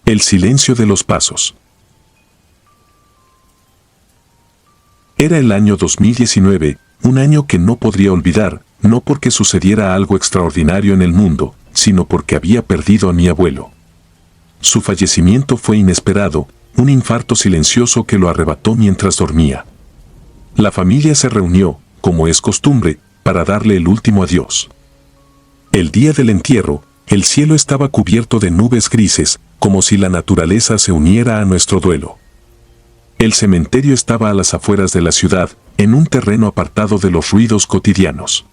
El silencio de los pasos. Era el año 2019, un año que no podría olvidar, no porque sucediera algo extraordinario en el mundo, sino porque había perdido a mi abuelo. Su fallecimiento fue inesperado, un infarto silencioso que lo arrebató mientras dormía. La familia se reunió, como es costumbre, para darle el último adiós. El día del entierro, el cielo estaba cubierto de nubes grises, como si la naturaleza se uniera a nuestro duelo. El cementerio estaba a las afueras de la ciudad, en un terreno apartado de los ruidos cotidianos.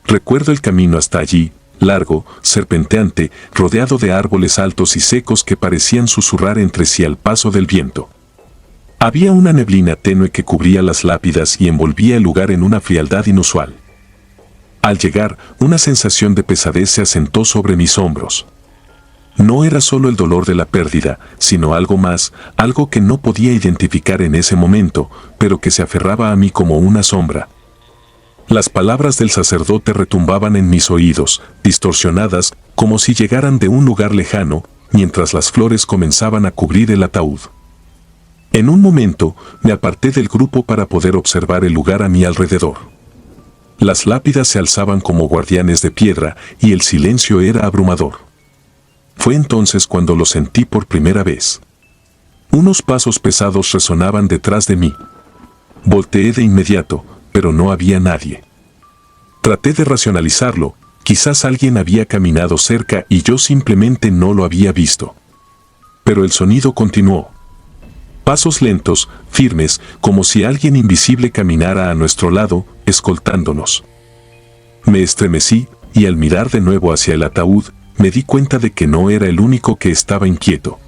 Recuerdo el camino hasta allí, largo, serpenteante, rodeado de árboles altos y secos que parecían susurrar entre sí al paso del viento. Había una neblina tenue que cubría las lápidas y envolvía el lugar en una frialdad inusual. Al llegar, una sensación de pesadez se asentó sobre mis hombros. No era solo el dolor de la pérdida, sino algo más, algo que no podía identificar en ese momento, pero que se aferraba a mí como una sombra. Las palabras del sacerdote retumbaban en mis oídos, distorsionadas, como si llegaran de un lugar lejano, mientras las flores comenzaban a cubrir el ataúd. En un momento, me aparté del grupo para poder observar el lugar a mi alrededor. Las lápidas se alzaban como guardianes de piedra y el silencio era abrumador. Fue entonces cuando lo sentí por primera vez. Unos pasos pesados resonaban detrás de mí. Volteé de inmediato, pero no había nadie. Traté de racionalizarlo, quizás alguien había caminado cerca y yo simplemente no lo había visto. Pero el sonido continuó. Pasos lentos, firmes, como si alguien invisible caminara a nuestro lado, escoltándonos. Me estremecí, y al mirar de nuevo hacia el ataúd, me di cuenta de que no era el único que estaba inquieto.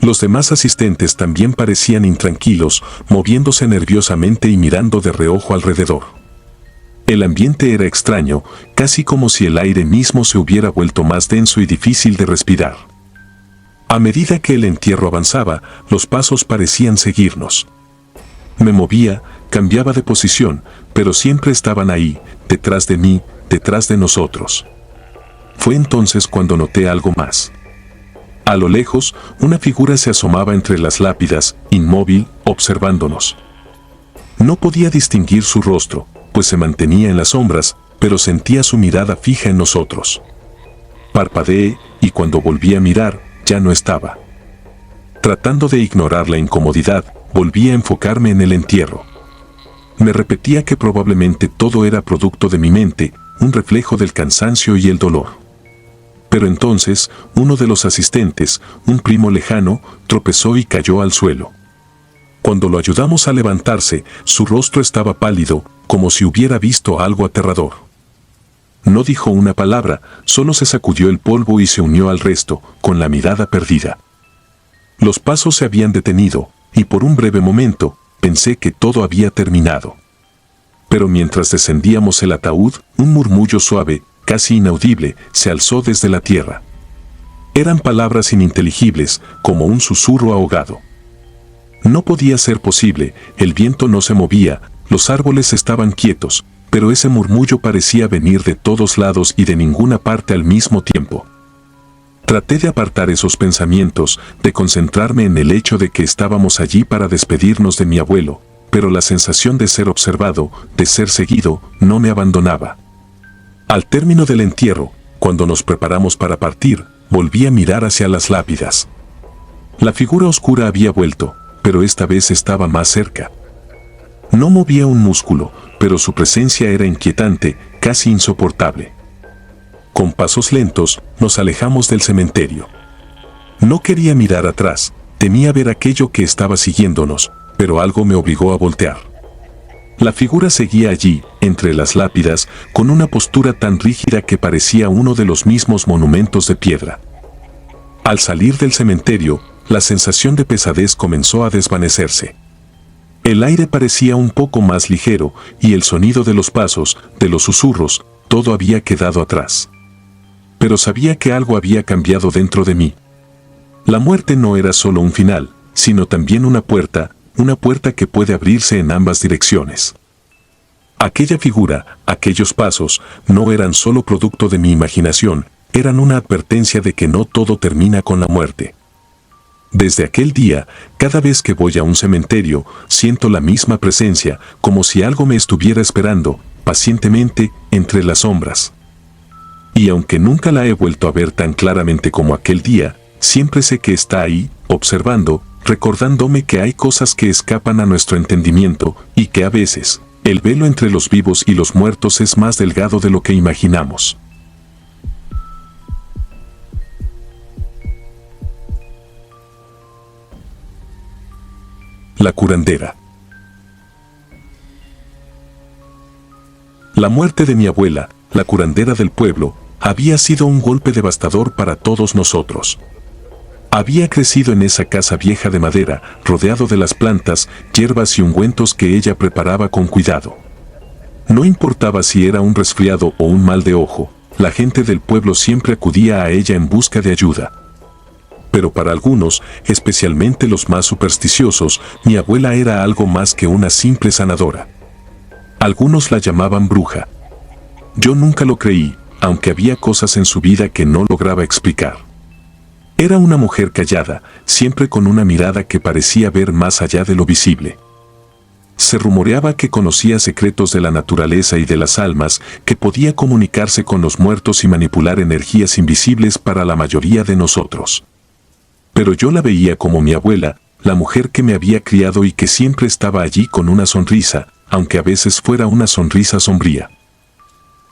Los demás asistentes también parecían intranquilos, moviéndose nerviosamente y mirando de reojo alrededor. El ambiente era extraño, casi como si el aire mismo se hubiera vuelto más denso y difícil de respirar. A medida que el entierro avanzaba, los pasos parecían seguirnos. Me movía, cambiaba de posición, pero siempre estaban ahí, detrás de mí, detrás de nosotros. Fue entonces cuando noté algo más. A lo lejos, una figura se asomaba entre las lápidas, inmóvil, observándonos. No podía distinguir su rostro, pues se mantenía en las sombras, pero sentía su mirada fija en nosotros. Parpadeé, y cuando volví a mirar, ya no estaba. Tratando de ignorar la incomodidad, volví a enfocarme en el entierro. Me repetía que probablemente todo era producto de mi mente, un reflejo del cansancio y el dolor. Pero entonces, uno de los asistentes, un primo lejano, tropezó y cayó al suelo. Cuando lo ayudamos a levantarse, su rostro estaba pálido, como si hubiera visto algo aterrador. No dijo una palabra, solo se sacudió el polvo y se unió al resto, con la mirada perdida. Los pasos se habían detenido, y por un breve momento, pensé que todo había terminado. Pero mientras descendíamos el ataúd, un murmullo suave, casi inaudible, se alzó desde la tierra. Eran palabras ininteligibles, como un susurro ahogado. No podía ser posible, el viento no se movía, los árboles estaban quietos, pero ese murmullo parecía venir de todos lados y de ninguna parte al mismo tiempo. Traté de apartar esos pensamientos, de concentrarme en el hecho de que estábamos allí para despedirnos de mi abuelo, pero la sensación de ser observado, de ser seguido, no me abandonaba. Al término del entierro, cuando nos preparamos para partir, volví a mirar hacia las lápidas. La figura oscura había vuelto, pero esta vez estaba más cerca. No movía un músculo, pero su presencia era inquietante, casi insoportable. Con pasos lentos, nos alejamos del cementerio. No quería mirar atrás, temía ver aquello que estaba siguiéndonos, pero algo me obligó a voltear. La figura seguía allí, entre las lápidas, con una postura tan rígida que parecía uno de los mismos monumentos de piedra. Al salir del cementerio, la sensación de pesadez comenzó a desvanecerse. El aire parecía un poco más ligero, y el sonido de los pasos, de los susurros, todo había quedado atrás. Pero sabía que algo había cambiado dentro de mí. La muerte no era solo un final, sino también una puerta que puede abrirse en ambas direcciones. Aquella figura, aquellos pasos, no eran solo producto de mi imaginación, eran una advertencia de que no todo termina con la muerte. Desde aquel día, cada vez que voy a un cementerio, siento la misma presencia, como si algo me estuviera esperando, pacientemente, entre las sombras. Y aunque nunca la he vuelto a ver tan claramente como aquel día, siempre sé que está ahí, observando, recordándome que hay cosas que escapan a nuestro entendimiento, y que a veces, el velo entre los vivos y los muertos es más delgado de lo que imaginamos. La curandera. La muerte de mi abuela, la curandera del pueblo, había sido un golpe devastador para todos nosotros. Había crecido en esa casa vieja de madera, rodeado de las plantas, hierbas y ungüentos que ella preparaba con cuidado. No importaba si era un resfriado o un mal de ojo, la gente del pueblo siempre acudía a ella en busca de ayuda. Pero para algunos, especialmente los más supersticiosos, mi abuela era algo más que una simple sanadora. Algunos la llamaban bruja. Yo nunca lo creí, aunque había cosas en su vida que no lograba explicar. Era una mujer callada, siempre con una mirada que parecía ver más allá de lo visible. Se rumoreaba que conocía secretos de la naturaleza y de las almas, que podía comunicarse con los muertos y manipular energías invisibles para la mayoría de nosotros. Pero yo la veía como mi abuela, la mujer que me había criado y que siempre estaba allí con una sonrisa, aunque a veces fuera una sonrisa sombría.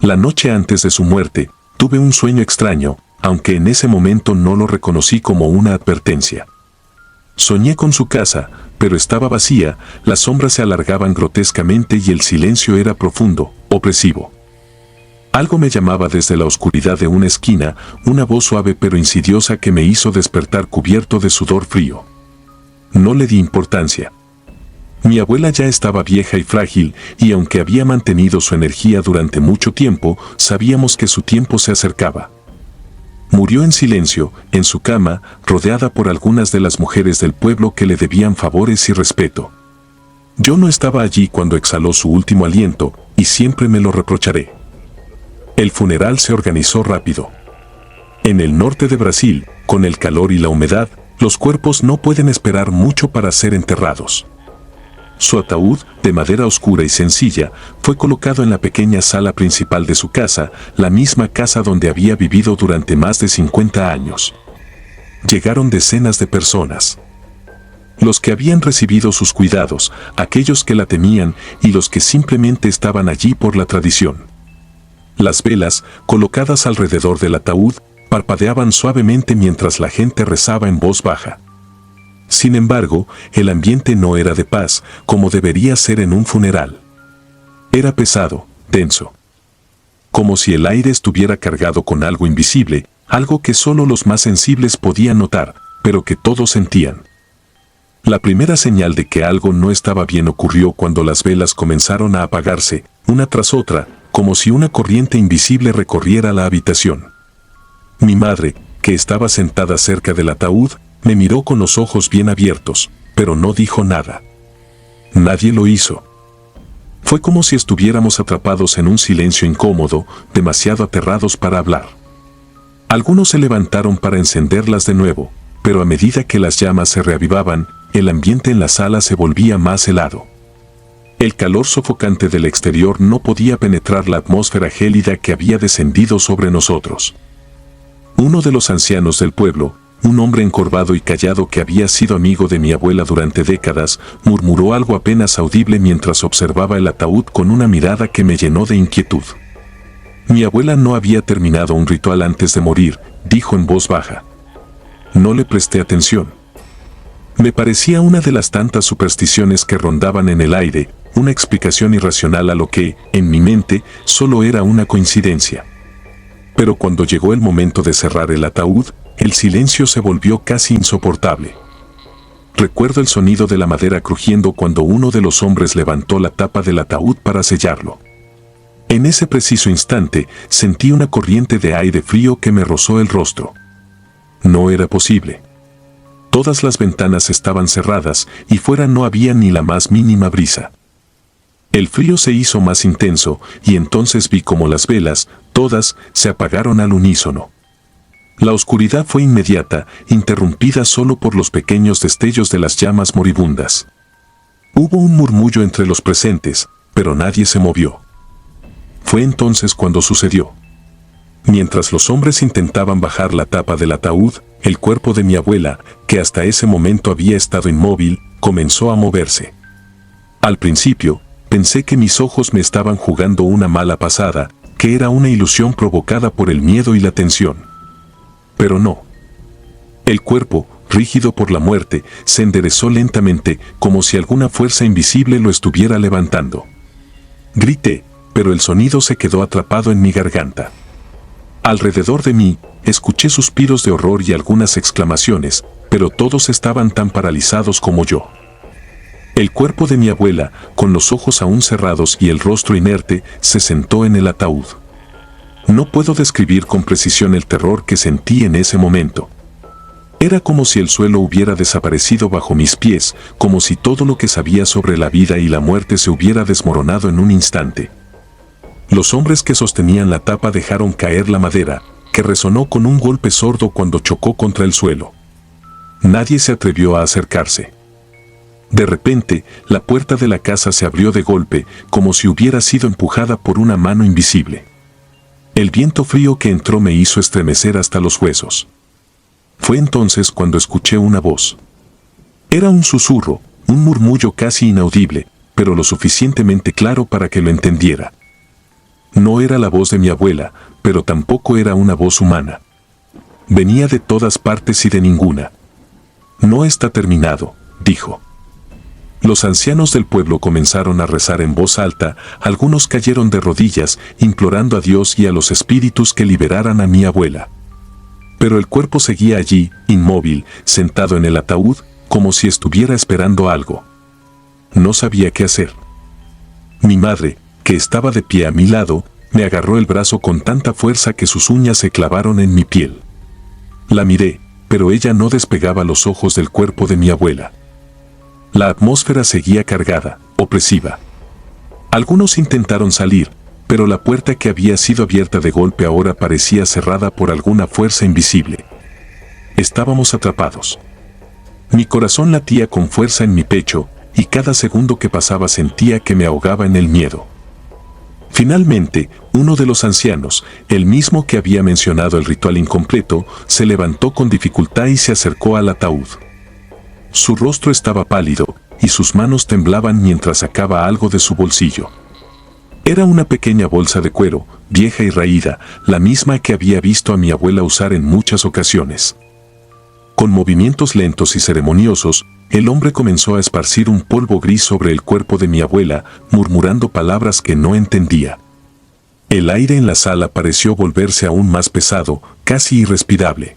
La noche antes de su muerte, tuve un sueño extraño, aunque en ese momento no lo reconocí como una advertencia. Soñé con su casa, pero estaba vacía, las sombras se alargaban grotescamente y el silencio era profundo, opresivo. Algo me llamaba desde la oscuridad de una esquina, una voz suave pero insidiosa que me hizo despertar cubierto de sudor frío. No le di importancia. Mi abuela ya estaba vieja y frágil, y aunque había mantenido su energía durante mucho tiempo, sabíamos que su tiempo se acercaba. Murió en silencio, en su cama, rodeada por algunas de las mujeres del pueblo que le debían favores y respeto. Yo no estaba allí cuando exhaló su último aliento, y siempre me lo reprocharé. El funeral se organizó rápido. En el norte de Brasil, con el calor y la humedad, los cuerpos no pueden esperar mucho para ser enterrados. Su ataúd, de madera oscura y sencilla, fue colocado en la pequeña sala principal de su casa, la misma casa donde había vivido durante más de 50 años. Llegaron decenas de personas. Los que habían recibido sus cuidados, aquellos que la temían y los que simplemente estaban allí por la tradición. Las velas, colocadas alrededor del ataúd, parpadeaban suavemente mientras la gente rezaba en voz baja. Sin embargo, el ambiente no era de paz, como debería ser en un funeral. Era pesado, denso. Como si el aire estuviera cargado con algo invisible, algo que solo los más sensibles podían notar, pero que todos sentían. La primera señal de que algo no estaba bien ocurrió cuando las velas comenzaron a apagarse, una tras otra, como si una corriente invisible recorriera la habitación. Mi madre, que estaba sentada cerca del ataúd, me miró con los ojos bien abiertos, pero no dijo nada. Nadie lo hizo. Fue como si estuviéramos atrapados en un silencio incómodo, demasiado aterrados para hablar. Algunos se levantaron para encenderlas de nuevo, pero a medida que las llamas se reavivaban, el ambiente en la sala se volvía más helado. El calor sofocante del exterior no podía penetrar la atmósfera gélida que había descendido sobre nosotros. Uno de los ancianos del pueblo, un hombre encorvado y callado que había sido amigo de mi abuela durante décadas, murmuró algo apenas audible mientras observaba el ataúd con una mirada que me llenó de inquietud. Mi abuela no había terminado un ritual antes de morir, dijo en voz baja. No le presté atención. Me parecía una de las tantas supersticiones que rondaban en el aire, una explicación irracional a lo que, en mi mente, solo era una coincidencia. Pero cuando llegó el momento de cerrar el ataúd, el silencio se volvió casi insoportable. Recuerdo el sonido de la madera crujiendo cuando uno de los hombres levantó la tapa del ataúd para sellarlo. En ese preciso instante, sentí una corriente de aire frío que me rozó el rostro. No era posible. Todas las ventanas estaban cerradas y fuera no había ni la más mínima brisa. El frío se hizo más intenso y entonces vi como las velas, todas, se apagaron al unísono. La oscuridad fue inmediata, interrumpida solo por los pequeños destellos de las llamas moribundas. Hubo un murmullo entre los presentes, pero nadie se movió. Fue entonces cuando sucedió. Mientras los hombres intentaban bajar la tapa del ataúd, el cuerpo de mi abuela, que hasta ese momento había estado inmóvil, comenzó a moverse. Al principio, pensé que mis ojos me estaban jugando una mala pasada, que era una ilusión provocada por el miedo y la tensión. Pero no. El cuerpo, rígido por la muerte, se enderezó lentamente, como si alguna fuerza invisible lo estuviera levantando. Grité, pero el sonido se quedó atrapado en mi garganta. Alrededor de mí, escuché suspiros de horror y algunas exclamaciones, pero todos estaban tan paralizados como yo. El cuerpo de mi abuela, con los ojos aún cerrados y el rostro inerte, se sentó en el ataúd. No puedo describir con precisión el terror que sentí en ese momento. Era como si el suelo hubiera desaparecido bajo mis pies, como si todo lo que sabía sobre la vida y la muerte se hubiera desmoronado en un instante. Los hombres que sostenían la tapa dejaron caer la madera, que resonó con un golpe sordo cuando chocó contra el suelo. Nadie se atrevió a acercarse. De repente, la puerta de la casa se abrió de golpe, como si hubiera sido empujada por una mano invisible. El viento frío que entró me hizo estremecer hasta los huesos. Fue entonces cuando escuché una voz. Era un susurro, un murmullo casi inaudible, pero lo suficientemente claro para que lo entendiera. No era la voz de mi abuela, pero tampoco era una voz humana. Venía de todas partes y de ninguna. No está terminado, dijo. Los ancianos del pueblo comenzaron a rezar en voz alta, algunos cayeron de rodillas, implorando a Dios y a los espíritus que liberaran a mi abuela. Pero el cuerpo seguía allí, inmóvil, sentado en el ataúd, como si estuviera esperando algo. No sabía qué hacer. Mi madre, que estaba de pie a mi lado, me agarró el brazo con tanta fuerza que sus uñas se clavaron en mi piel. La miré, pero ella no despegaba los ojos del cuerpo de mi abuela. La atmósfera seguía cargada, opresiva. Algunos intentaron salir, pero la puerta que había sido abierta de golpe ahora parecía cerrada por alguna fuerza invisible. Estábamos atrapados. Mi corazón latía con fuerza en mi pecho, y cada segundo que pasaba sentía que me ahogaba en el miedo. Finalmente, uno de los ancianos, el mismo que había mencionado el ritual incompleto, se levantó con dificultad y se acercó al ataúd. Su rostro estaba pálido, y sus manos temblaban mientras sacaba algo de su bolsillo. Era una pequeña bolsa de cuero, vieja y raída, la misma que había visto a mi abuela usar en muchas ocasiones. Con movimientos lentos y ceremoniosos, el hombre comenzó a esparcir un polvo gris sobre el cuerpo de mi abuela, murmurando palabras que no entendía. El aire en la sala pareció volverse aún más pesado, casi irrespirable.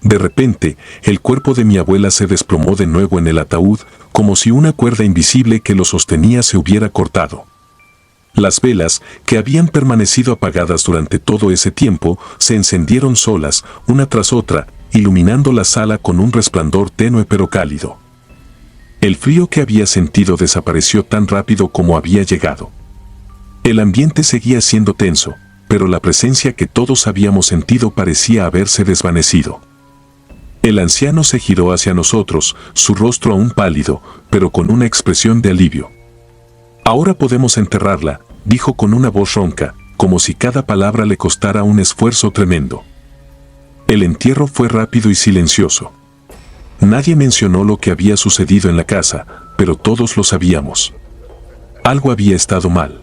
De repente, el cuerpo de mi abuela se desplomó de nuevo en el ataúd, como si una cuerda invisible que lo sostenía se hubiera cortado. Las velas, que habían permanecido apagadas durante todo ese tiempo, se encendieron solas, una tras otra, iluminando la sala con un resplandor tenue pero cálido. El frío que había sentido desapareció tan rápido como había llegado. El ambiente seguía siendo tenso, pero la presencia que todos habíamos sentido parecía haberse desvanecido. El anciano se giró hacia nosotros, su rostro aún pálido, pero con una expresión de alivio. «Ahora podemos enterrarla», dijo con una voz ronca, como si cada palabra le costara un esfuerzo tremendo. El entierro fue rápido y silencioso. Nadie mencionó lo que había sucedido en la casa, pero todos lo sabíamos. Algo había estado mal.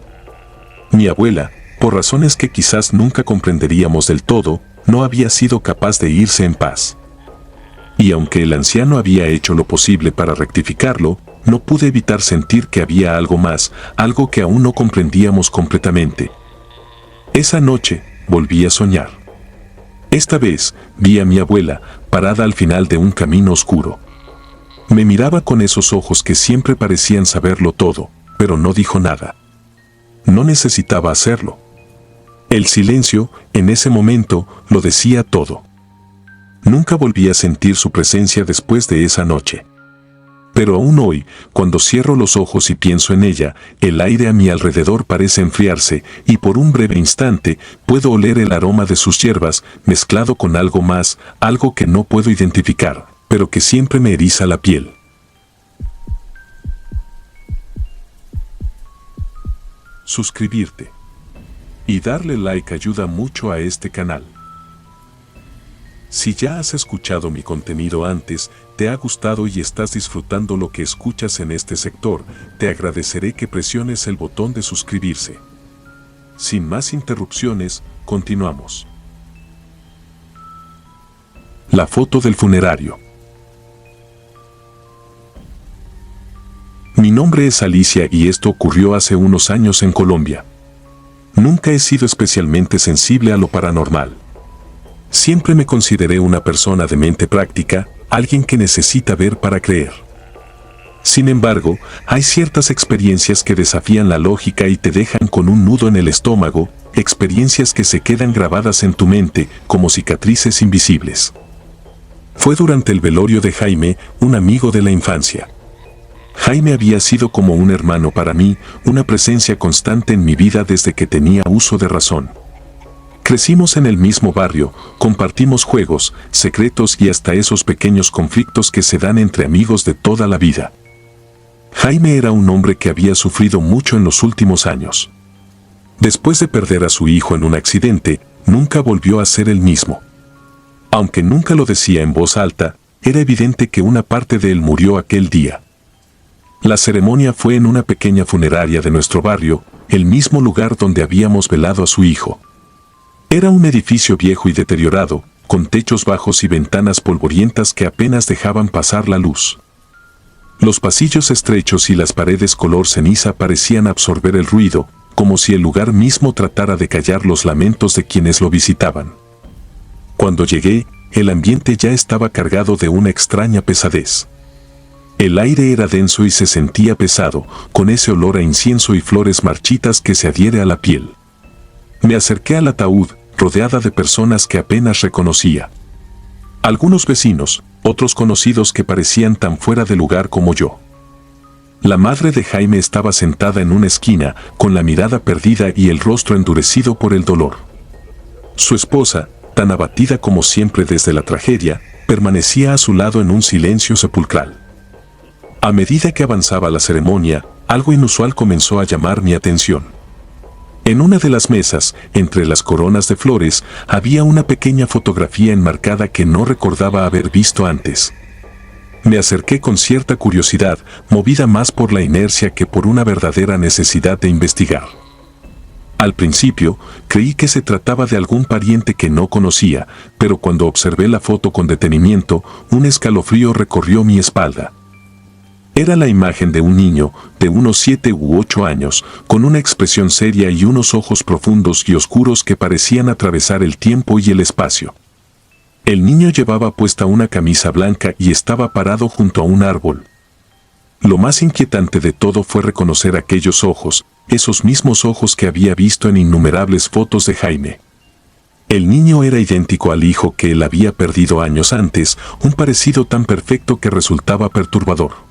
Mi abuela, por razones que quizás nunca comprenderíamos del todo, no había sido capaz de irse en paz. Y aunque el anciano había hecho lo posible para rectificarlo, no pude evitar sentir que había algo más, algo que aún no comprendíamos completamente. Esa noche, volví a soñar. Esta vez, vi a mi abuela, parada al final de un camino oscuro. Me miraba con esos ojos que siempre parecían saberlo todo, pero no dijo nada. No necesitaba hacerlo. El silencio, en ese momento, lo decía todo. Nunca volví a sentir su presencia después de esa noche. Pero aún hoy, cuando cierro los ojos y pienso en ella, el aire a mi alrededor parece enfriarse y por un breve instante puedo oler el aroma de sus hierbas mezclado con algo más, algo que no puedo identificar, pero que siempre me eriza la piel. Suscribirte y darle like ayuda mucho a este canal. Si ya has escuchado mi contenido antes, te ha gustado y estás disfrutando lo que escuchas en este sector, te agradeceré que presiones el botón de suscribirse. Sin más interrupciones, continuamos. La foto del funerario. Mi nombre es Alicia y esto ocurrió hace unos años en Colombia. Nunca he sido especialmente sensible a lo paranormal. Siempre me consideré una persona de mente práctica, alguien que necesita ver para creer. Sin embargo, hay ciertas experiencias que desafían la lógica y te dejan con un nudo en el estómago, experiencias que se quedan grabadas en tu mente como cicatrices invisibles. Fue durante el velorio de Jaime, un amigo de la infancia. Jaime había sido como un hermano para mí, una presencia constante en mi vida desde que tenía uso de razón. Crecimos en el mismo barrio, compartimos juegos, secretos y hasta esos pequeños conflictos que se dan entre amigos de toda la vida. Jaime era un hombre que había sufrido mucho en los últimos años. Después de perder a su hijo en un accidente, nunca volvió a ser el mismo. Aunque nunca lo decía en voz alta, era evidente que una parte de él murió aquel día. La ceremonia fue en una pequeña funeraria de nuestro barrio, el mismo lugar donde habíamos velado a su hijo. Era un edificio viejo y deteriorado, con techos bajos y ventanas polvorientas que apenas dejaban pasar la luz. Los pasillos estrechos y las paredes color ceniza parecían absorber el ruido, como si el lugar mismo tratara de callar los lamentos de quienes lo visitaban. Cuando llegué, el ambiente ya estaba cargado de una extraña pesadez. El aire era denso y se sentía pesado, con ese olor a incienso y flores marchitas que se adhiere a la piel. Me acerqué al ataúd, rodeada de personas que apenas reconocía. Algunos vecinos, otros conocidos que parecían tan fuera de lugar como yo. La madre de Jaime estaba sentada en una esquina, con la mirada perdida y el rostro endurecido por el dolor. Su esposa, tan abatida como siempre desde la tragedia, permanecía a su lado en un silencio sepulcral. A medida que avanzaba la ceremonia, algo inusual comenzó a llamar mi atención. En una de las mesas, entre las coronas de flores, había una pequeña fotografía enmarcada que no recordaba haber visto antes. Me acerqué con cierta curiosidad, movida más por la inercia que por una verdadera necesidad de investigar. Al principio, creí que se trataba de algún pariente que no conocía, pero cuando observé la foto con detenimiento, un escalofrío recorrió mi espalda. Era la imagen de un niño, de unos 7 u 8 años, con una expresión seria y unos ojos profundos y oscuros que parecían atravesar el tiempo y el espacio. El niño llevaba puesta una camisa blanca y estaba parado junto a un árbol. Lo más inquietante de todo fue reconocer aquellos ojos, esos mismos ojos que había visto en innumerables fotos de Jaime. El niño era idéntico al hijo que él había perdido años antes, un parecido tan perfecto que resultaba perturbador.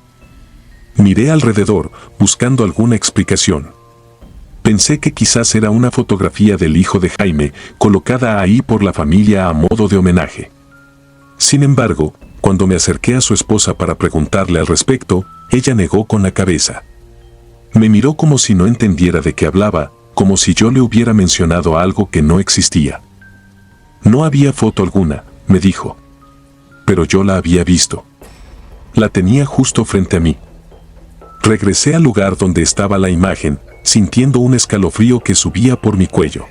Miré alrededor, buscando alguna explicación. Pensé que quizás era una fotografía del hijo de Jaime, colocada ahí por la familia a modo de homenaje. Sin embargo, cuando me acerqué a su esposa para preguntarle al respecto, ella negó con la cabeza. Me miró como si no entendiera de qué hablaba, como si yo le hubiera mencionado algo que no existía. No había foto alguna, me dijo. Pero yo la había visto. La tenía justo frente a mí. Regresé al lugar donde estaba la imagen, sintiendo un escalofrío que subía por mi cuello.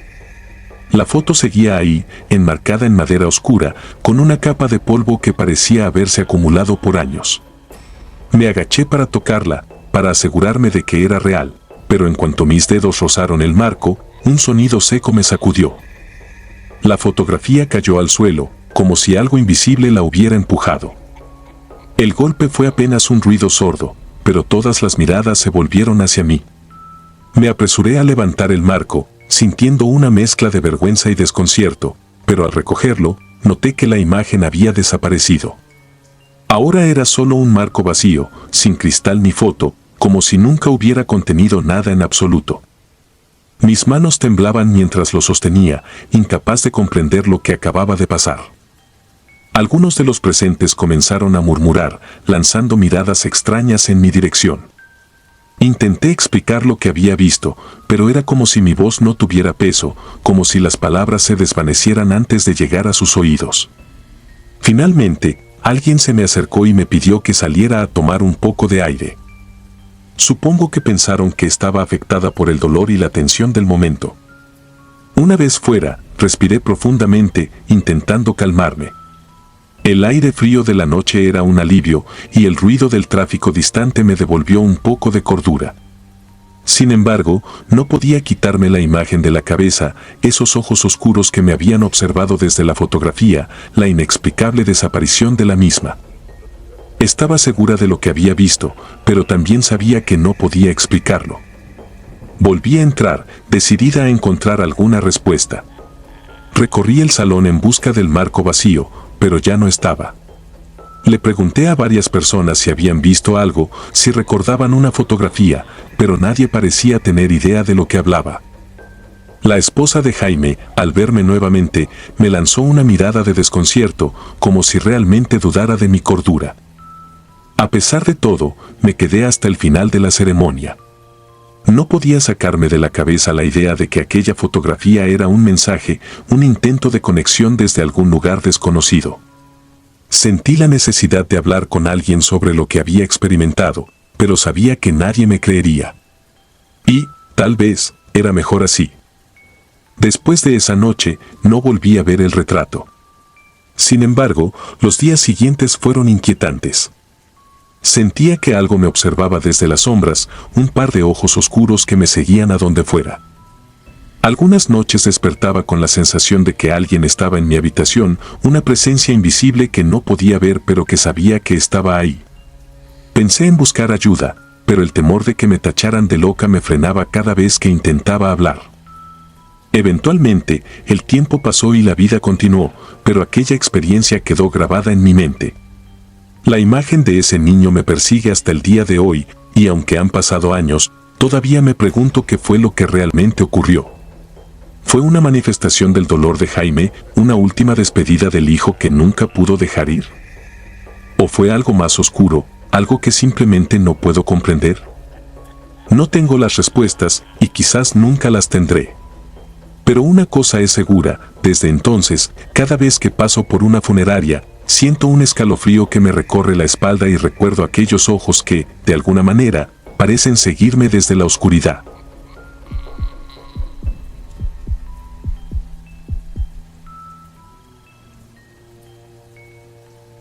La foto seguía ahí, enmarcada en madera oscura, con una capa de polvo que parecía haberse acumulado por años. Me agaché para tocarla, para asegurarme de que era real, pero en cuanto mis dedos rozaron el marco, un sonido seco me sacudió. La fotografía cayó al suelo, como si algo invisible la hubiera empujado. El golpe fue apenas un ruido sordo, pero todas las miradas se volvieron hacia mí. Me apresuré a levantar el marco, sintiendo una mezcla de vergüenza y desconcierto, pero al recogerlo, noté que la imagen había desaparecido. Ahora era solo un marco vacío, sin cristal ni foto, como si nunca hubiera contenido nada en absoluto. Mis manos temblaban mientras lo sostenía, incapaz de comprender lo que acababa de pasar. Algunos de los presentes comenzaron a murmurar, lanzando miradas extrañas en mi dirección. Intenté explicar lo que había visto, pero era como si mi voz no tuviera peso, como si las palabras se desvanecieran antes de llegar a sus oídos. Finalmente, alguien se me acercó y me pidió que saliera a tomar un poco de aire. Supongo que pensaron que estaba afectada por el dolor y la tensión del momento. Una vez fuera, respiré profundamente, intentando calmarme. El aire frío de la noche era un alivio, y el ruido del tráfico distante me devolvió un poco de cordura. Sin embargo, no podía quitarme la imagen de la cabeza, esos ojos oscuros que me habían observado desde la fotografía, la inexplicable desaparición de la misma. Estaba segura de lo que había visto, pero también sabía que no podía explicarlo. Volví a entrar, decidida a encontrar alguna respuesta. Recorrí el salón en busca del marco vacío, pero ya no estaba. Le pregunté a varias personas si habían visto algo, si recordaban una fotografía, pero nadie parecía tener idea de lo que hablaba. La esposa de Jaime, al verme nuevamente, me lanzó una mirada de desconcierto, como si realmente dudara de mi cordura. A pesar de todo, me quedé hasta el final de la ceremonia. No podía sacarme de la cabeza la idea de que aquella fotografía era un mensaje, un intento de conexión desde algún lugar desconocido. Sentí la necesidad de hablar con alguien sobre lo que había experimentado, pero sabía que nadie me creería. Y, tal vez, era mejor así. Después de esa noche, no volví a ver el retrato. Sin embargo, los días siguientes fueron inquietantes. Sentía que algo me observaba desde las sombras, un par de ojos oscuros que me seguían a donde fuera. Algunas noches despertaba con la sensación de que alguien estaba en mi habitación, una presencia invisible que no podía ver pero que sabía que estaba ahí. Pensé en buscar ayuda, pero el temor de que me tacharan de loca me frenaba cada vez que intentaba hablar. Eventualmente, el tiempo pasó y la vida continuó, pero aquella experiencia quedó grabada en mi mente. La imagen de ese niño me persigue hasta el día de hoy, y aunque han pasado años, todavía me pregunto qué fue lo que realmente ocurrió. ¿Fue una manifestación del dolor de Jaime, una última despedida del hijo que nunca pudo dejar ir? ¿O fue algo más oscuro, algo que simplemente no puedo comprender? No tengo las respuestas, y quizás nunca las tendré. Pero una cosa es segura, desde entonces, cada vez que paso por una funeraria, siento un escalofrío que me recorre la espalda y recuerdo aquellos ojos que, de alguna manera, parecen seguirme desde la oscuridad.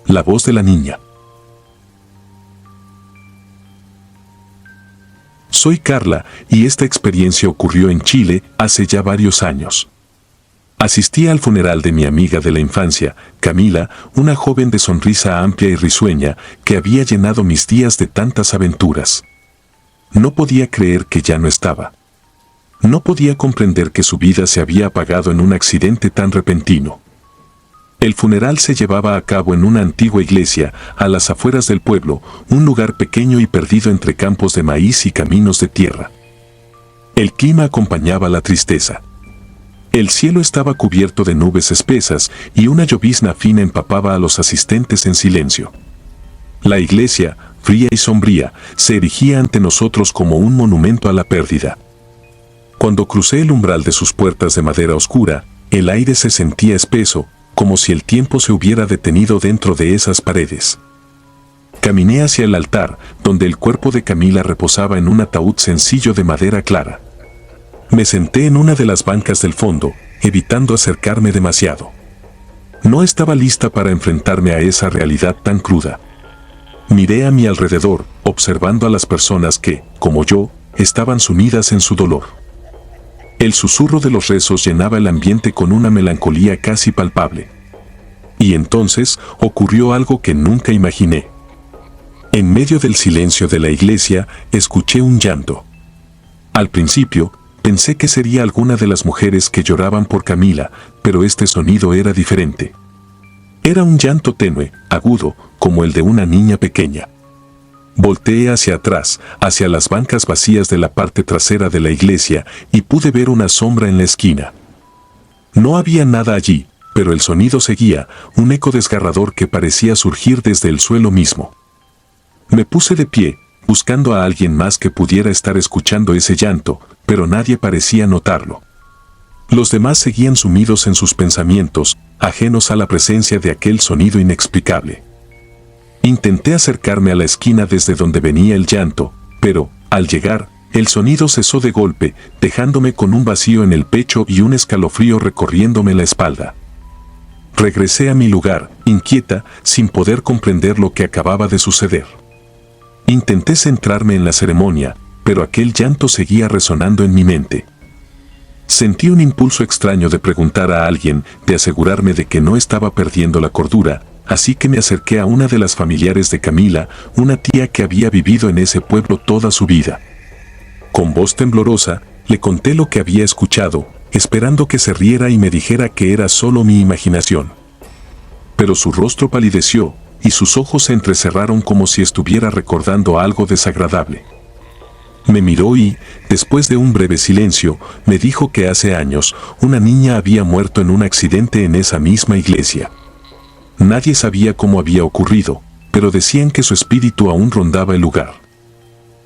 La voz de la niña. Soy Carla, y esta experiencia ocurrió en Chile hace ya varios años. Asistí al funeral de mi amiga de la infancia, Camila, una joven de sonrisa amplia y risueña que había llenado mis días de tantas aventuras. No podía creer que ya no estaba. No podía comprender que su vida se había apagado en un accidente tan repentino. El funeral se llevaba a cabo en una antigua iglesia, a las afueras del pueblo, un lugar pequeño y perdido entre campos de maíz y caminos de tierra. El clima acompañaba la tristeza. El cielo estaba cubierto de nubes espesas y una llovizna fina empapaba a los asistentes en silencio. La iglesia, fría y sombría, se erigía ante nosotros como un monumento a la pérdida. Cuando crucé el umbral de sus puertas de madera oscura, el aire se sentía espeso, como si el tiempo se hubiera detenido dentro de esas paredes. Caminé hacia el altar, donde el cuerpo de Camila reposaba en un ataúd sencillo de madera clara. Me senté en una de las bancas del fondo, evitando acercarme demasiado. No estaba lista para enfrentarme a esa realidad tan cruda. Miré a mi alrededor, observando a las personas que, como yo, estaban sumidas en su dolor. El susurro de los rezos llenaba el ambiente con una melancolía casi palpable. Y entonces ocurrió algo que nunca imaginé. En medio del silencio de la iglesia, escuché un llanto. Al principio, pensé que sería alguna de las mujeres que lloraban por Camila, pero este sonido era diferente. Era un llanto tenue, agudo, como el de una niña pequeña. Volteé hacia atrás, hacia las bancas vacías de la parte trasera de la iglesia, y pude ver una sombra en la esquina. No había nada allí, pero el sonido seguía, un eco desgarrador que parecía surgir desde el suelo mismo. Me puse de pie, buscando a alguien más que pudiera estar escuchando ese llanto, pero nadie parecía notarlo. Los demás seguían sumidos en sus pensamientos, ajenos a la presencia de aquel sonido inexplicable. Intenté acercarme a la esquina desde donde venía el llanto, pero, al llegar, el sonido cesó de golpe, dejándome con un vacío en el pecho y un escalofrío recorriéndome la espalda. Regresé a mi lugar, inquieta, sin poder comprender lo que acababa de suceder. Intenté centrarme en la ceremonia, pero aquel llanto seguía resonando en mi mente. Sentí un impulso extraño de preguntar a alguien, de asegurarme de que no estaba perdiendo la cordura, así que me acerqué a una de las familiares de Camila, una tía que había vivido en ese pueblo toda su vida. Con voz temblorosa, le conté lo que había escuchado, esperando que se riera y me dijera que era solo mi imaginación. Pero su rostro palideció, y sus ojos se entrecerraron como si estuviera recordando algo desagradable. Me miró y, después de un breve silencio, me dijo que hace años una niña había muerto en un accidente en esa misma iglesia. Nadie sabía cómo había ocurrido, pero decían que su espíritu aún rondaba el lugar.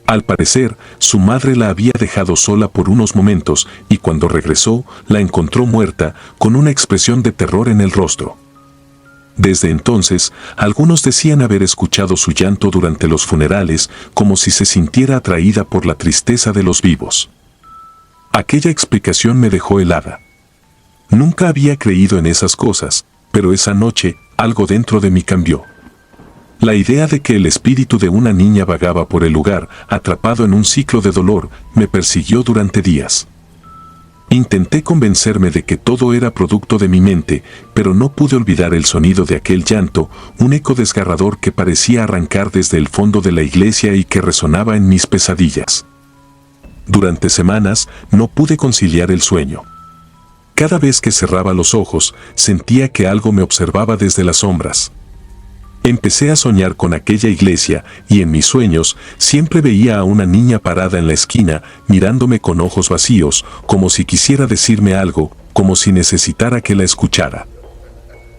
Al parecer, su madre la había dejado sola por unos momentos y cuando regresó, la encontró muerta, con una expresión de terror en el rostro. Desde entonces, algunos decían haber escuchado su llanto durante los funerales, como si se sintiera atraída por la tristeza de los vivos. Aquella explicación me dejó helada. Nunca había creído en esas cosas, pero esa noche, algo dentro de mí cambió. La idea de que el espíritu de una niña vagaba por el lugar, atrapado en un ciclo de dolor, me persiguió durante días. Intenté convencerme de que todo era producto de mi mente, pero no pude olvidar el sonido de aquel llanto, un eco desgarrador que parecía arrancar desde el fondo de la iglesia y que resonaba en mis pesadillas. Durante semanas no pude conciliar el sueño. Cada vez que cerraba los ojos, sentía que algo me observaba desde las sombras. Empecé a soñar con aquella iglesia y en mis sueños siempre veía a una niña parada en la esquina, mirándome con ojos vacíos, como si quisiera decirme algo, como si necesitara que la escuchara.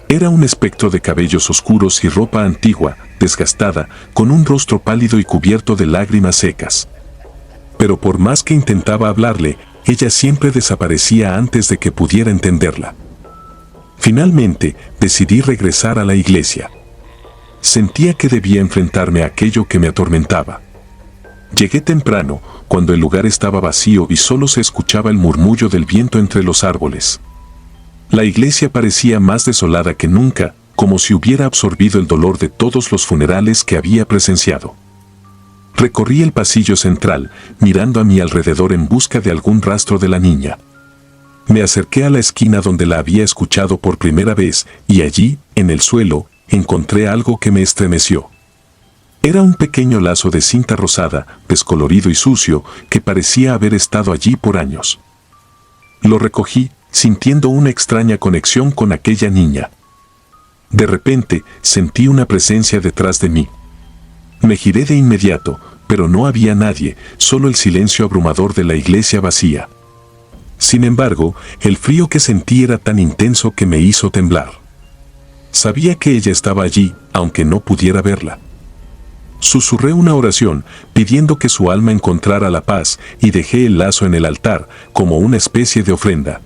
Era un espectro de cabellos oscuros y ropa antigua, desgastada, con un rostro pálido y cubierto de lágrimas secas. Pero por más que intentaba hablarle, ella siempre desaparecía antes de que pudiera entenderla. Finalmente, decidí regresar a la iglesia. Sentía que debía enfrentarme a aquello que me atormentaba. Llegué temprano, cuando el lugar estaba vacío y solo se escuchaba el murmullo del viento entre los árboles. La iglesia parecía más desolada que nunca, como si hubiera absorbido el dolor de todos los funerales que había presenciado. Recorrí el pasillo central, mirando a mi alrededor en busca de algún rastro de la niña. Me acerqué a la esquina donde la había escuchado por primera vez, y allí, en el suelo, encontré algo que me estremeció. Era un pequeño lazo de cinta rosada, descolorido y sucio, que parecía haber estado allí por años. Lo recogí, sintiendo una extraña conexión con aquella niña. De repente, sentí una presencia detrás de mí. Me giré de inmediato, pero no había nadie, solo el silencio abrumador de la iglesia vacía. Sin embargo, el frío que sentí era tan intenso que me hizo temblar. Sabía que ella estaba allí, aunque no pudiera verla. Susurré una oración, pidiendo que su alma encontrara la paz, y dejé el lazo en el altar, como una especie de ofrenda.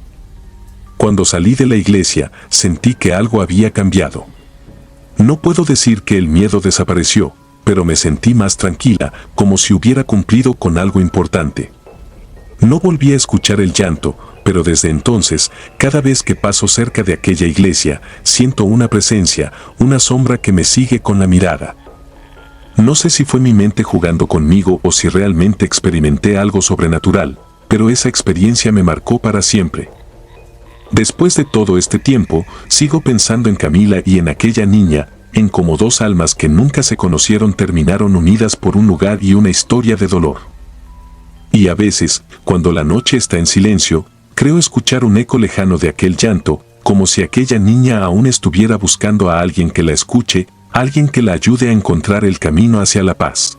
Cuando salí de la iglesia, sentí que algo había cambiado. No puedo decir que el miedo desapareció, pero me sentí más tranquila, como si hubiera cumplido con algo importante. No volví a escuchar el llanto, pero desde entonces, cada vez que paso cerca de aquella iglesia, siento una presencia, una sombra que me sigue con la mirada. No sé si fue mi mente jugando conmigo o si realmente experimenté algo sobrenatural, pero esa experiencia me marcó para siempre. Después de todo este tiempo, sigo pensando en Camila y en aquella niña, en cómo dos almas que nunca se conocieron terminaron unidas por un lugar y una historia de dolor. Y a veces, cuando la noche está en silencio, creo escuchar un eco lejano de aquel llanto, como si aquella niña aún estuviera buscando a alguien que la escuche, alguien que la ayude a encontrar el camino hacia la paz.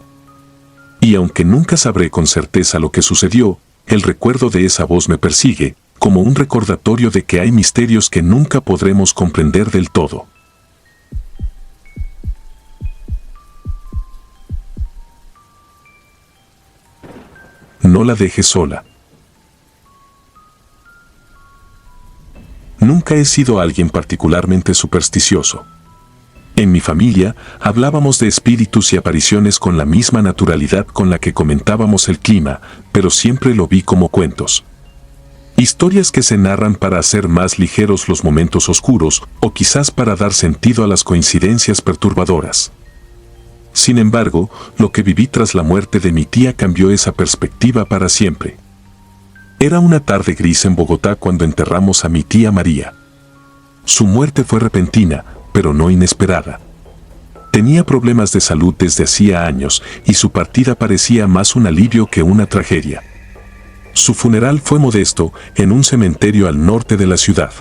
Y aunque nunca sabré con certeza lo que sucedió, el recuerdo de esa voz me persigue, como un recordatorio de que hay misterios que nunca podremos comprender del todo. No la dejes sola. Nunca he sido alguien particularmente supersticioso. En mi familia hablábamos de espíritus y apariciones con la misma naturalidad con la que comentábamos el clima, pero siempre lo vi como cuentos. Historias que se narran para hacer más ligeros los momentos oscuros o quizás para dar sentido a las coincidencias perturbadoras. Sin embargo, lo que viví tras la muerte de mi tía cambió esa perspectiva para siempre. Era una tarde gris en Bogotá cuando enterramos a mi tía María. Su muerte fue repentina, pero no inesperada. Tenía problemas de salud desde hacía años y su partida parecía más un alivio que una tragedia. Su funeral fue modesto en un cementerio al norte de la ciudad.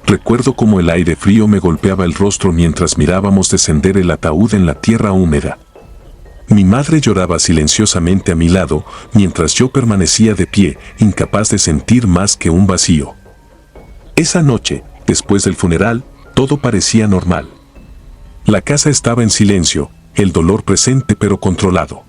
Recuerdo cómo el aire frío me golpeaba el rostro mientras mirábamos descender el ataúd en la tierra húmeda. Mi madre lloraba silenciosamente a mi lado, mientras yo permanecía de pie, incapaz de sentir más que un vacío. Esa noche, después del funeral, todo parecía normal. La casa estaba en silencio, el dolor presente pero controlado.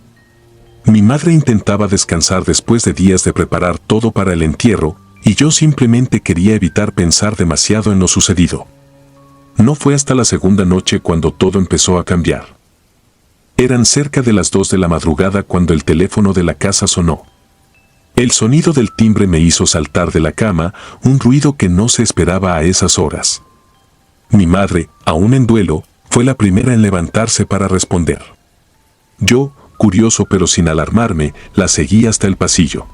Mi madre intentaba descansar después de días de preparar todo para el entierro, y yo simplemente quería evitar pensar demasiado en lo sucedido. No fue hasta la segunda noche cuando todo empezó a cambiar. Eran cerca de las 2 de la madrugada cuando el teléfono de la casa sonó. El sonido del timbre me hizo saltar de la cama, un ruido que no se esperaba a esas horas. Mi madre, aún en duelo, fue la primera en levantarse para responder. Yo, curioso pero sin alarmarme, la seguí hasta el pasillo.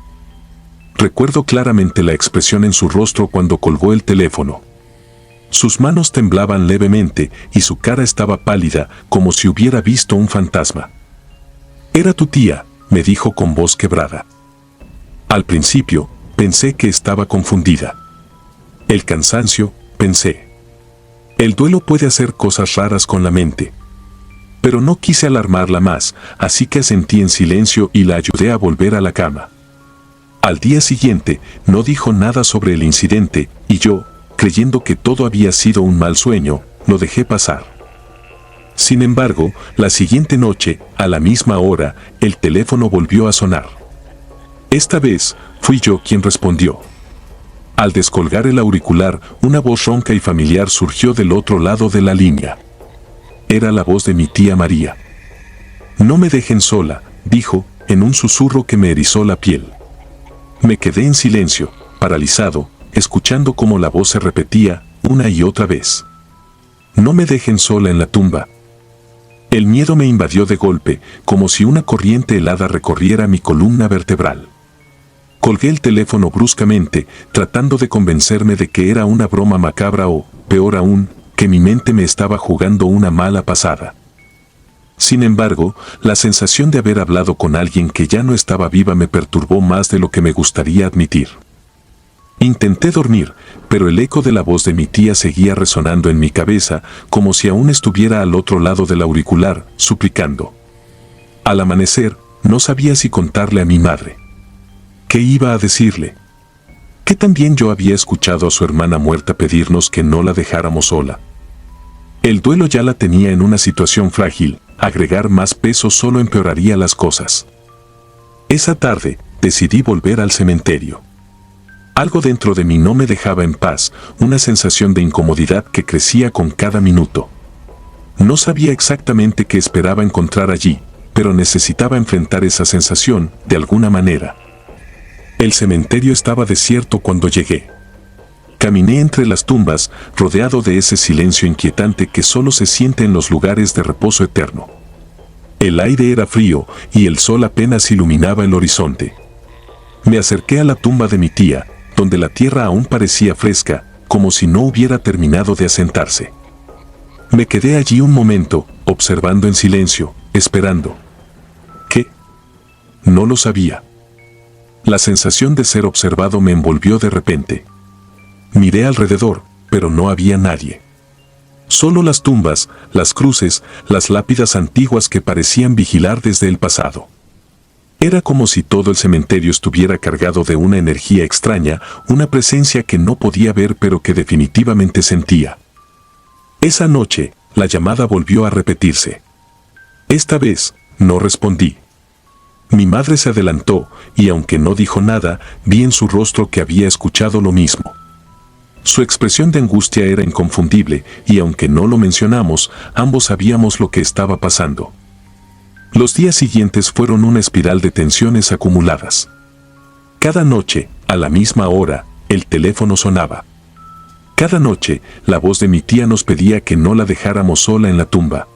Recuerdo claramente la expresión en su rostro cuando colgó el teléfono. Sus manos temblaban levemente y su cara estaba pálida, como si hubiera visto un fantasma. «Era tu tía», me dijo con voz quebrada. Al principio, pensé que estaba confundida. El cansancio, pensé. El duelo puede hacer cosas raras con la mente. Pero no quise alarmarla más, así que asentí en silencio y la ayudé a volver a la cama. Al día siguiente, no dijo nada sobre el incidente, y yo, creyendo que todo había sido un mal sueño, lo dejé pasar. Sin embargo, la siguiente noche, a la misma hora, el teléfono volvió a sonar. Esta vez, fui yo quien respondió. Al descolgar el auricular, una voz ronca y familiar surgió del otro lado de la línea. Era la voz de mi tía María. «No me dejen sola», dijo, en un susurro que me erizó la piel. Me quedé en silencio, paralizado, escuchando cómo la voz se repetía una y otra vez. «No me dejen sola en la tumba». El miedo me invadió de golpe, como si una corriente helada recorriera mi columna vertebral. Colgué el teléfono bruscamente, tratando de convencerme de que era una broma macabra o, peor aún, que mi mente me estaba jugando una mala pasada. Sin embargo, la sensación de haber hablado con alguien que ya no estaba viva me perturbó más de lo que me gustaría admitir. Intenté dormir, pero el eco de la voz de mi tía seguía resonando en mi cabeza, como si aún estuviera al otro lado del auricular, suplicando. Al amanecer, no sabía si contarle a mi madre. ¿Qué iba a decirle? Que también yo había escuchado a su hermana muerta pedirnos que no la dejáramos sola. El duelo ya la tenía en una situación frágil, agregar más peso solo empeoraría las cosas. Esa tarde, decidí volver al cementerio. Algo dentro de mí no me dejaba en paz, una sensación de incomodidad que crecía con cada minuto. No sabía exactamente qué esperaba encontrar allí, pero necesitaba enfrentar esa sensación de alguna manera. El cementerio estaba desierto cuando llegué. Caminé entre las tumbas, rodeado de ese silencio inquietante que solo se siente en los lugares de reposo eterno. El aire era frío y el sol apenas iluminaba el horizonte. Me acerqué a la tumba de mi tía, donde la tierra aún parecía fresca, como si no hubiera terminado de asentarse. Me quedé allí un momento, observando en silencio, esperando. ¿Qué? No lo sabía. La sensación de ser observado me envolvió de repente. Miré alrededor, pero no había nadie. Solo las tumbas, las cruces, las lápidas antiguas que parecían vigilar desde el pasado. Era como si todo el cementerio estuviera cargado de una energía extraña, una presencia que no podía ver pero que definitivamente sentía. Esa noche, la llamada volvió a repetirse. Esta vez, no respondí. Mi madre se adelantó, y aunque no dijo nada, vi en su rostro que había escuchado lo mismo. Su expresión de angustia era inconfundible, y aunque no lo mencionamos, ambos sabíamos lo que estaba pasando. Los días siguientes fueron una espiral de tensiones acumuladas. Cada noche, a la misma hora, el teléfono sonaba. Cada noche, la voz de mi tía nos pedía que no la dejáramos sola en la tumba.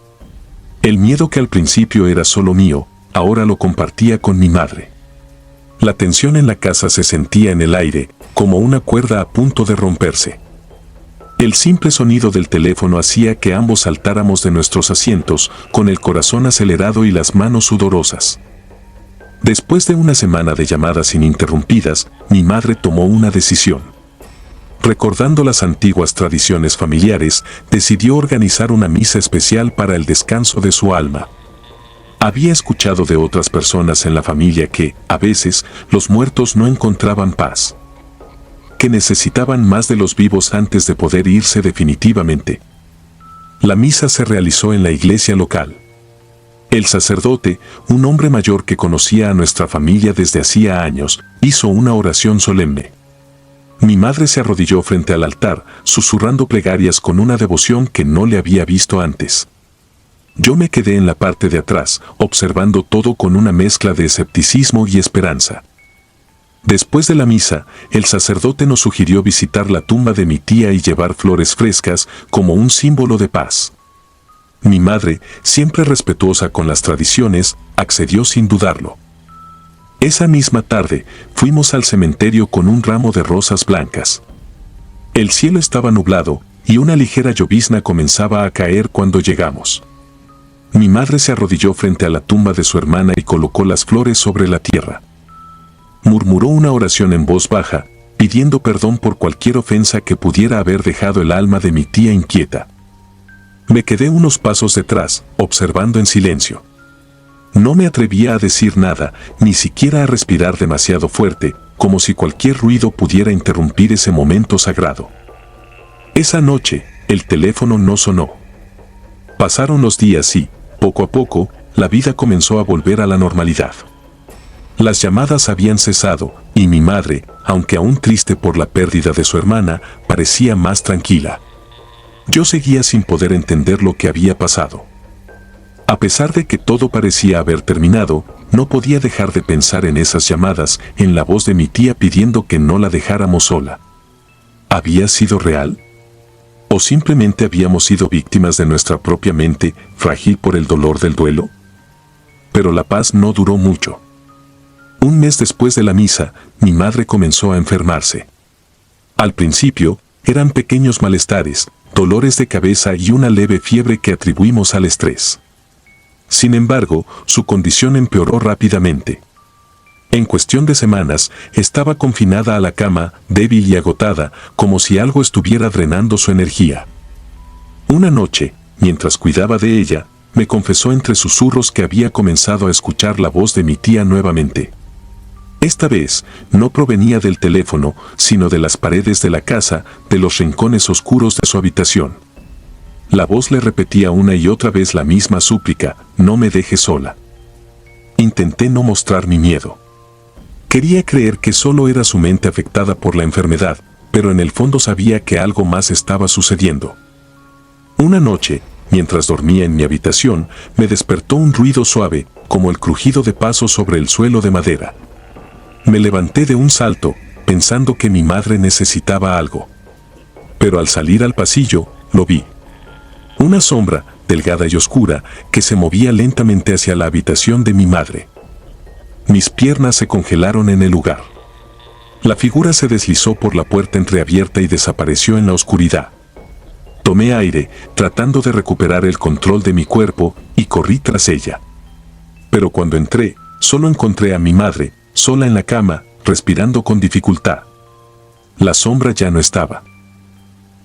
El miedo que al principio era solo mío, ahora lo compartía con mi madre. La tensión en la casa se sentía en el aire, como una cuerda a punto de romperse. El simple sonido del teléfono hacía que ambos saltáramos de nuestros asientos, con el corazón acelerado y las manos sudorosas. Después de una semana de llamadas ininterrumpidas, mi madre tomó una decisión. Recordando las antiguas tradiciones familiares, decidió organizar una misa especial para el descanso de su alma. Había escuchado de otras personas en la familia que, a veces, los muertos no encontraban paz. Que necesitaban más de los vivos antes de poder irse definitivamente. La misa se realizó en la iglesia local. El sacerdote, un hombre mayor que conocía a nuestra familia desde hacía años, hizo una oración solemne. Mi madre se arrodilló frente al altar, susurrando plegarias con una devoción que no le había visto antes. Yo me quedé en la parte de atrás, observando todo con una mezcla de escepticismo y esperanza. Después de la misa, el sacerdote nos sugirió visitar la tumba de mi tía y llevar flores frescas como un símbolo de paz. Mi madre, siempre respetuosa con las tradiciones, accedió sin dudarlo. Esa misma tarde, fuimos al cementerio con un ramo de rosas blancas. El cielo estaba nublado y una ligera llovizna comenzaba a caer cuando llegamos. Mi madre se arrodilló frente a la tumba de su hermana y colocó las flores sobre la tierra. Murmuró una oración en voz baja, pidiendo perdón por cualquier ofensa que pudiera haber dejado el alma de mi tía inquieta. Me quedé unos pasos detrás, observando en silencio. No me atrevía a decir nada, ni siquiera a respirar demasiado fuerte, como si cualquier ruido pudiera interrumpir ese momento sagrado. Esa noche, el teléfono no sonó. Pasaron los días y, poco a poco, la vida comenzó a volver a la normalidad. Las llamadas habían cesado, y mi madre, aunque aún triste por la pérdida de su hermana, parecía más tranquila. Yo seguía sin poder entender lo que había pasado. A pesar de que todo parecía haber terminado, no podía dejar de pensar en esas llamadas, en la voz de mi tía pidiendo que no la dejáramos sola. ¿Había sido real? ¿O simplemente habíamos sido víctimas de nuestra propia mente, frágil por el dolor del duelo? Pero la paz no duró mucho. Un mes después de la misa, mi madre comenzó a enfermarse. Al principio, eran pequeños malestares, dolores de cabeza y una leve fiebre que atribuimos al estrés. Sin embargo, su condición empeoró rápidamente. En cuestión de semanas, estaba confinada a la cama, débil y agotada, como si algo estuviera drenando su energía. Una noche, mientras cuidaba de ella, me confesó entre susurros que había comenzado a escuchar la voz de mi tía nuevamente. Esta vez, no provenía del teléfono, sino de las paredes de la casa, de los rincones oscuros de su habitación. La voz le repetía una y otra vez la misma súplica: no me dejes sola. Intenté no mostrar mi miedo. Quería creer que solo era su mente afectada por la enfermedad, pero en el fondo sabía que algo más estaba sucediendo. Una noche, mientras dormía en mi habitación, me despertó un ruido suave, como el crujido de pasos sobre el suelo de madera. Me levanté de un salto, pensando que mi madre necesitaba algo. Pero al salir al pasillo, lo vi. Una sombra, delgada y oscura, que se movía lentamente hacia la habitación de mi madre. Mis piernas se congelaron en el lugar. La figura se deslizó por la puerta entreabierta y desapareció en la oscuridad. Tomé aire, tratando de recuperar el control de mi cuerpo, y corrí tras ella. Pero cuando entré, solo encontré a mi madre, sola en la cama, respirando con dificultad. La sombra ya no estaba.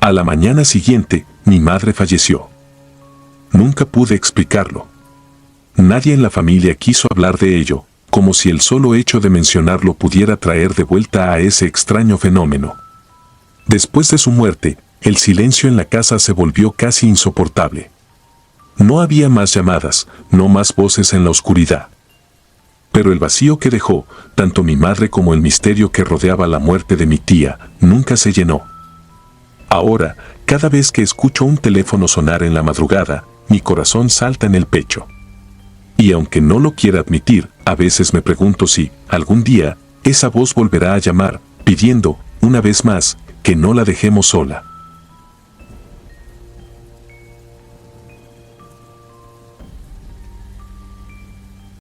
A la mañana siguiente, mi madre falleció. Nunca pude explicarlo. Nadie en la familia quiso hablar de ello, como si el solo hecho de mencionarlo pudiera traer de vuelta a ese extraño fenómeno. Después de su muerte, el silencio en la casa se volvió casi insoportable. No había más llamadas, no más voces en la oscuridad. Pero el vacío que dejó, tanto mi madre como el misterio que rodeaba la muerte de mi tía, nunca se llenó. Ahora, cada vez que escucho un teléfono sonar en la madrugada, mi corazón salta en el pecho. Y aunque no lo quiera admitir, a veces me pregunto si, algún día, esa voz volverá a llamar, pidiendo, una vez más, que no la dejemos sola.